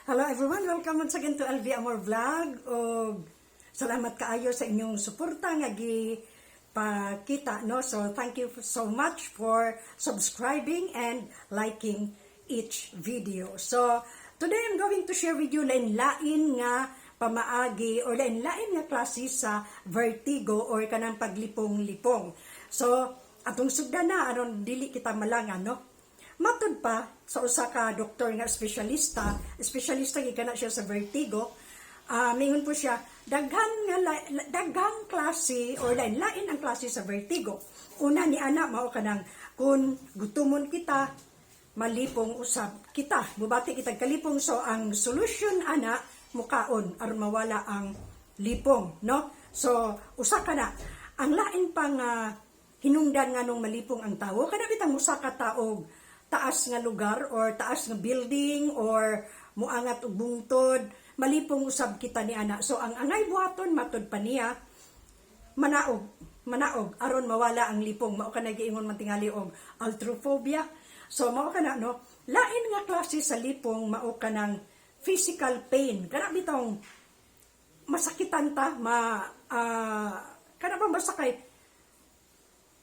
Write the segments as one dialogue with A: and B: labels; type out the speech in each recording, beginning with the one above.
A: Hello everyone, welcome once again to LV Amor Vlog. Salamat kaayo sa inyong suporta nga pakita, no? So thank you so much for subscribing and liking each video. So today I'm going to share with you lain-lain nga pamaagi or lain-lain nga klase sa vertigo or kanang paglipong-lipong. So atong sugdan na aron dili kita malangan, no? Matud pa sa usa ka doktor nga espesyalista gikana siya sa vertigo. Mingon po siya daghang klase or lain-lain ang klase sa vertigo. Una ni ana mao kanang kun gutumon kita malipong usab kita, bubati kita kalipong, so ang solution ana mukaon aron mawala ang lipong, no? So usa ka na ang lain pang hinungdan nga nung malipong ang tawo kana bitang usa ka taog taas nga lugar or taas nga building or muangat og bungtod, malipong usab kita ni ana. So ang angay buhaton matud pa niya manaog aron mawala ang lipong. Mao kana giingon man tingali og altrophobia. So mao kana, no, lain nga klase sa lipong mao kanang physical pain. Kana bitong masakitan ta kana ba masakay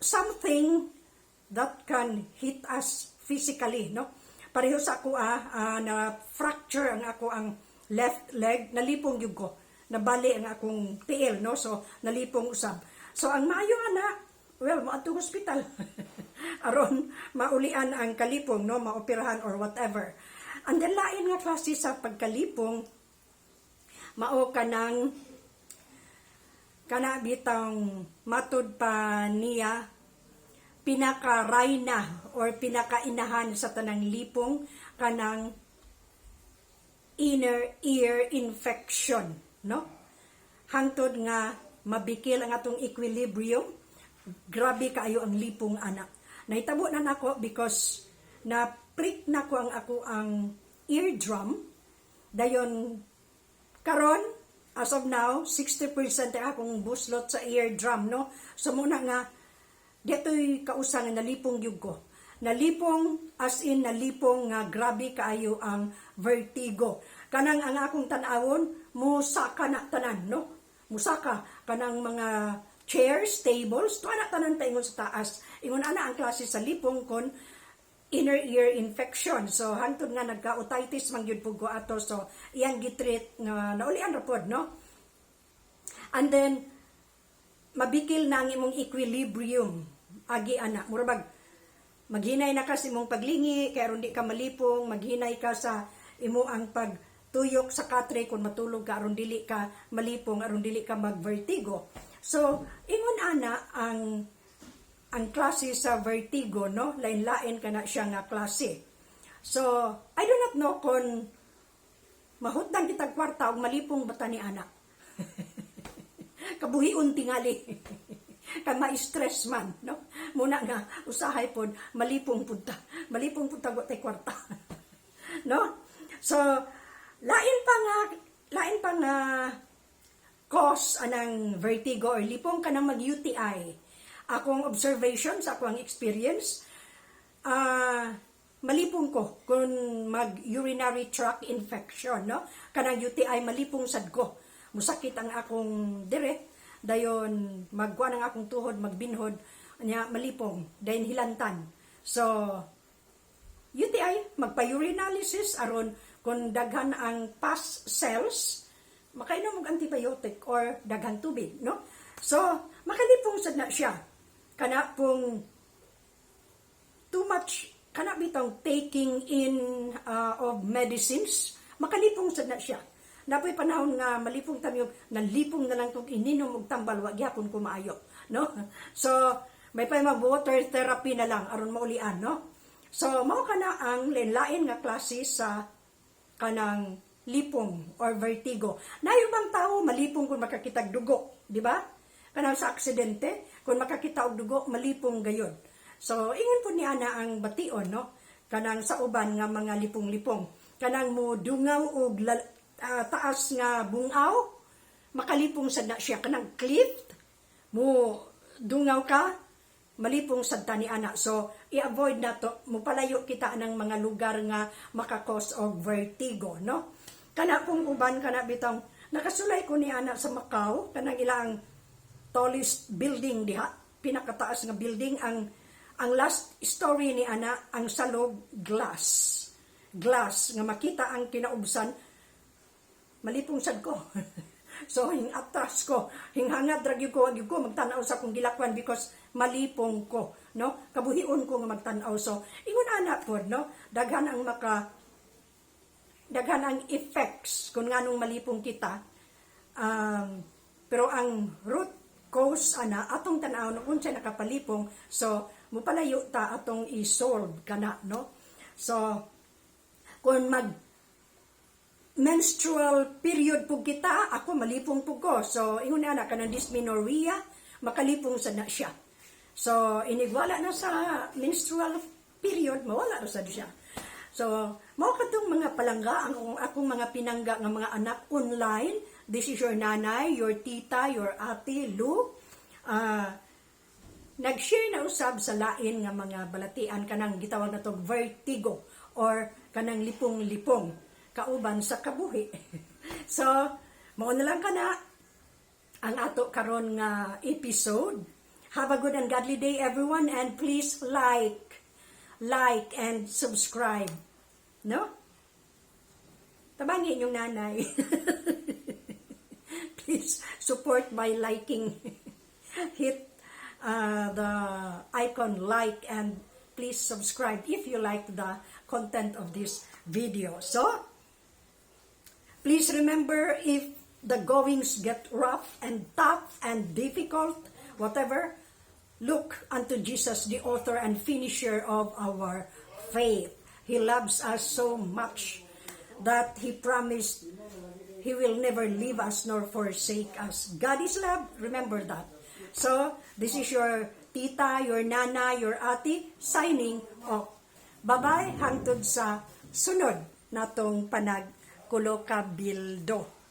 A: something that can hit us physically, no? Pareho sa ako na fracture ang ako ang left leg, nalipong gyud ko. Nabali ang akong tiil, no? So nalipong usab. So ang maayo ana, well, moadto hospital. Aron maulian ang kalipong, no, maoperahan or whatever. And then lain nga klase sa pagkalipong mao kana bitang matud pa niya pinaka-rayna or pinaka-inahan sa tanang lipong kanang inner ear infection, no? Hangtod nga mabikil ang atong equilibrium, grabe kaayo ang lipong anak. Nahitabo na nako because na-prick na ko ang eardrum. Dayon karon as of now 60% akong buslot sa eardrum, no? So muna nga dito'y kausa nga nalipong gyud ko. Nalipong as in nalipong nga grabe kaayo ang vertigo. Kanang ang akong tan-awon musaka na tanan, no? Musaka kanang mga chairs, tables, to ana tanan ta ingon sa taas. Ingon ana ang klase sa lipong kon inner ear infection. So hantod nga nagka-otitis man gyud pud ko ato. So iyang gitreat nga naulian ra pod, no? And then mabikil na ang imong equilibrium. Agi ana, murabag maghinay na ka sa imong paglingi kay aron di ka malipong, maghinay ka sa imo ang pagtuyok sa katre kung matulog ka aron dili ka malipong, aron dili ka magvertigo. So ingon ana ang klase sa vertigo, no, lain-lain kana siya nga klase. So I do not know kung mahutdan kitag kwarta og malipong bata ni ana. Kabuhion tingali. Kan ma-stress man, no? Muna nga usahay pod malipong punta go tay kwarta. No? So lain pa nga cause anang vertigo or lipong kanang mag-UTI. Akong observation sa akong experience, malipong ko kung mag-urinary tract infection, no? Kanang UTI malipong sad ko. Musakit ang akong dire. Dayon magkuha ng akong tuhod, magbinhod, nya malipong, dayon hilantan. So UTI, magpa-urinalysis aron kung daghan ang pus cells, makainom og antibiotic or daghang tubig, no? So makalipong sad na siya. Kana pong too much, kana bitong taking in of medicines, makalipong sad na siya. Napoy panahon nga malipong tamiyog, nalipong na lang kung ininom og tambal, wag gyapon ko maayo, no? So may pa mag-water therapy na lang aron maulian, no? So mao kana ang lain nga klase sa kanang lipong or vertigo. Nayo bang tao malipong kung makakitag dugo, di ba? Kanang sa aksidente, kung makakita og dugo, malipong gayon. So ingon po ni ana ang bation, no? Kanang sa uban nga mga lipong-lipong, kanang mo dungaw og taas nga bungaw, makalipong sad na siya. Kanang cliff mo dungaw ka, malipong sad ta ni ana. So i-avoid na to, mo palayo kita ng mga lugar nga makakos og vertigo, no? kana kong uban kana bitang nakasulay ko ni ana sa Macau kanang ilang tallest building diha, pinakataas nga building. Ang last story ni ana ang salog glass nga makita ang kinaubsan, malipong sad ko. So hing atras ko, hing hangad dragi ko, wag ko magtanaw sa akong gilakwan because malipong ko, no? Kabuhion ko nga magtanaw. So ingon ana pod, no? Daghan ang effects kung nganong malipong kita. Pero ang root cause ana atong tanaw no unsay nakapalipong, so mupalayo ta atong i-solve kana, no? So kung menstrual period po kita, ako malipong po ko. So, ingon na kanang dysmenorrhea, makalipong sa na siya. So, inigwala na sa menstrual period, mawala na sa siya. So, mao katong mga palangga, ang akong mga pinangga ng mga anak online. This is your nanay, your tita, your ate, Lou. Nag-share na usab sa lain nga mga balatian kanang gitawag na to vertigo or kanang lipong-lipong kauban sa kabuhi. So, mao na lang kana ang ato karon nga episode. Have a good and godly day everyone, and please like and subscribe. No? Tabangin yung nanay. Please support by liking. Hit the icon like and please subscribe if you like the content of this video. So, please remember, if the goings get rough and tough and difficult, whatever, look unto Jesus, the author and finisher of our faith. He loves us so much that He promised He will never leave us nor forsake us. God is love, remember that. So, this is your tita, your nana, your ate, signing off. Bye-bye, hangtod sa sunod natong panagkulo ka bildo.